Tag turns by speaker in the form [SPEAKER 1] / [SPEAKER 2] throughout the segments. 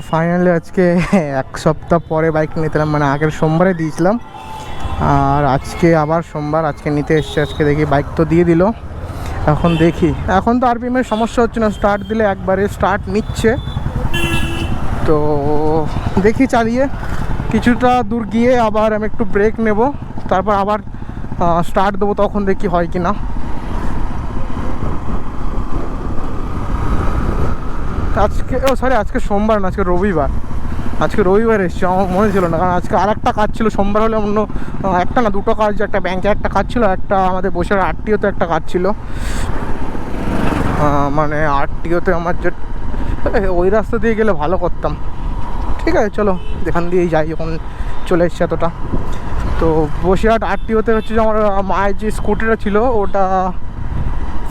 [SPEAKER 1] Finally আজকে এক সপ্তাহ পরে বাইক নিতেলাম, মানে আগের সোমবারে দিয়েছিলাম আর আজকে আবার সোমবার, আজকে নিতে এসছে। আজকে দেখি বাইক তো দিয়ে দিল, এখন দেখি। এখন তো আরপিএমের সমস্যা হচ্ছে না, স্টার্ট দিলে একবারে স্টার্ট নিচ্ছে। তো দেখি চালিয়ে কিছুটা দূর গিয়ে আবার আমি একটু ব্রেক নেব, তারপর আবার স্টার্ট দেবো, তখন দেখি হয় কি না। আজকে আজকে সোমবার না, আজকে রবিবার। আজকে রবিবার এসছে, আমার মনে ছিল না, কারণ আজকে আর একটা কাজ ছিল। সোমবার হলে অন্য একটা না দুটো কাজ, একটা ব্যাংকে একটা কাজ ছিল, একটা আমাদের বসে আরটিওতে একটা কাজ ছিল। মানে আরটিওতে আমার যে ওই রাস্তা দিয়ে গেলে ভালো করতাম। ঠিক আছে চলো, যেখান দিয়েই যাই, যখন চলে এসছে এতটা। তো বসিরহাট আরটিওতে হচ্ছে যে আমার মায়ের যে স্কুটিটা ছিল ওটা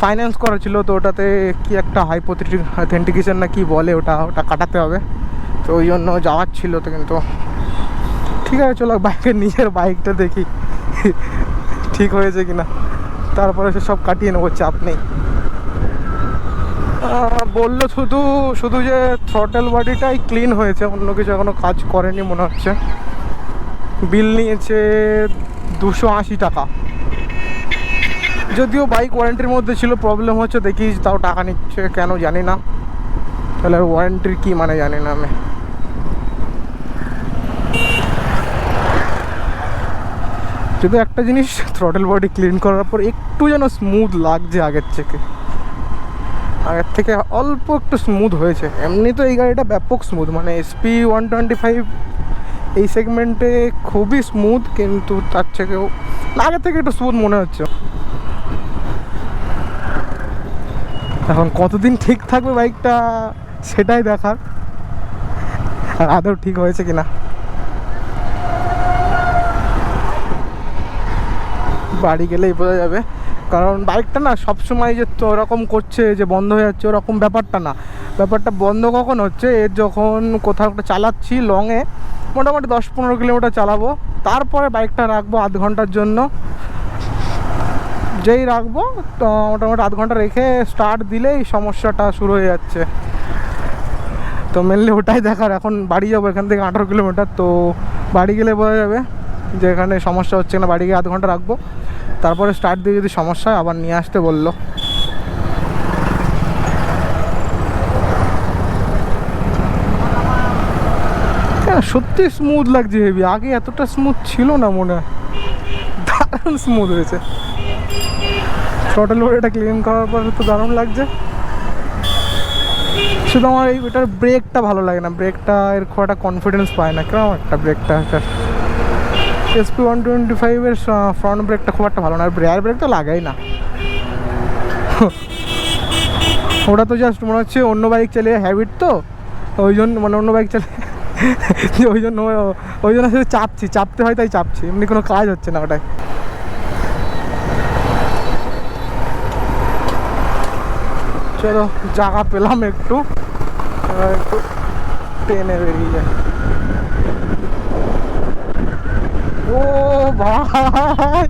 [SPEAKER 1] ফাইন্যান্স করা ছিল, তো ওটাতে কি একটা অথেন্টিকেশন না কি বলে, ওটা কাটাতে হবে। তো ওই জন্য যাওয়ার ছিল। তো কিন্তু ঠিক আছে চলো, বাইকের নিজের বাইকটা দেখি ঠিক হয়েছে কিনা, তারপরে সে সব কাটিয়ে নেবো, চাপ নেই। বললো শুধু যে থ্রটেল বডিটাই ক্লিন হয়েছে, অন্য কিছু এখনও কাজ করেনি মনে হচ্ছে। বিল নিয়েছে 280 টাকা, যদিও বাইক ওয়ারেন্টির মধ্যে ছিল। প্রবলেম হচ্ছে দেখি তাও টাকা নিচ্ছে কেন জানি না। তাহলে আর ওয়ারেন্টির কী মানে জানি না আমি। যদি একটা জিনিস, থ্রটেল বডি ক্লিন করার পর একটু যেন স্মুথ লাগছে আগের থেকে অল্প একটু স্মুথ হয়েছে। এমনি তো এই গাড়িটা ব্যাপক স্মুথ, মানে এসপি 125 এই সেগমেন্টে খুবই স্মুথ, কিন্তু তার থেকেও আগের থেকে একটু স্মুথ মনে হচ্ছে। এখন কতদিন ঠিক থাকবে বাইকটা সেটাই দেখার, আর আদৌ ঠিক হয়েছে কিনা। বাড়ি গেলেই বোঝা যাবে, কারণ বাইকটা না সবসময় যে তো ওরকম করছে যে বন্ধ হয়ে যাচ্ছে ওরকম ব্যাপারটা না। ব্যাপারটা বন্ধ কখন হচ্ছে, এর যখন কোথাও একটা চালাচ্ছি লংয়ে, মোটামুটি 10-15 কিলোমিটার চালাবো, তারপরে বাইকটা রাখবো আধ ঘন্টার জন্য। যেই রাখবো তো মোটামুটি আধ ঘন্টা রেখে স্টার্ট দিলেই সমস্যাটা শুরু হয়ে যাচ্ছে। তো মেনলি ওটাই দেখার। এখন বাড়ি যাবো, এখান থেকে 18 কিলোমিটার, তো বাড়ি গেলে বোঝা যাবে যে এখানে সমস্যা হচ্ছে না। বাড়ি গিয়ে আধ ঘন্টা রাখবো, তারপরে স্টার্ট দিয়ে যদি সমস্যা হয় আবার নিয়ে আসতে বললো। সত্যি স্মুথ লাগছে হেভি, আগে এতটা স্মুথ ছিল না মনে হয়, দারুণ স্মুথ হয়েছে। থ্রটেল বডিটা ক্লিন করার পর তো দারুণ লাগছে। শুধু আমার এটার ব্রেকটা ভালো লাগে না, ব্রেকটা এর খুব একটা কনফিডেন্স পায় না কেমন একটা ব্রেকটা। এসপি 125-এর ফ্রন্ট ব্রেকটা খুব একটা ভালো না, আর রেয়ার ব্রেক তো লাগাই না। ওটা তো জাস্ট মনে হচ্ছে অন্য বাইক চালিয়ে হ্যাবিট, তো ওই জন্য মানে অন্য বাইক চালিয়ে ওই জন্য শুধু চাপতে হয় তাই চাপছি, এমনি কোনো কাজ হচ্ছে না ওটাই। চলো জায়গা পেলাম একটু টেনে বেরিয়ে যায়। ও ভাই,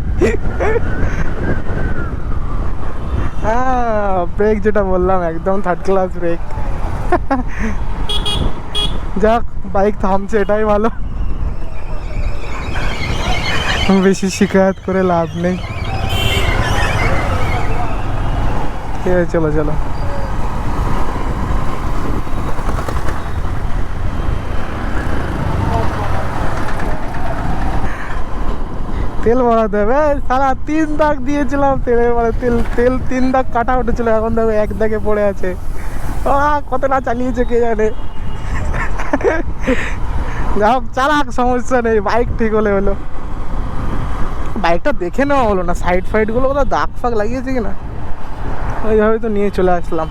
[SPEAKER 1] হ্যাঁ ব্রেক যেটা বললাম একদম থার্ড ক্লাস ব্রেক। যাক বাইক থামছে এটাই ভালো, বেশি শিকায়ত করে লাভ নেই। ঠিক আছে চলো চলো। তেল ভরাতে হবে, সারা 3 দাগ দিয়েছিলাম তেলের, মানে তেল 3 দাগ কাটা উঠেছিল, এখন দেখো 1 দাগে পড়ে আছে। কতটা চালিয়েছে কে জানে। যা হোক চালাক, সমস্যা নেই, বাইক ঠিক হলে হলো। বাইকটা দেখে নেওয়া হলো না, সাইড ফাইডগুলো কোথাও দাগ ফাগ লাগিয়েছে কিনা, ওইভাবে তো নিয়ে চলে আসলাম।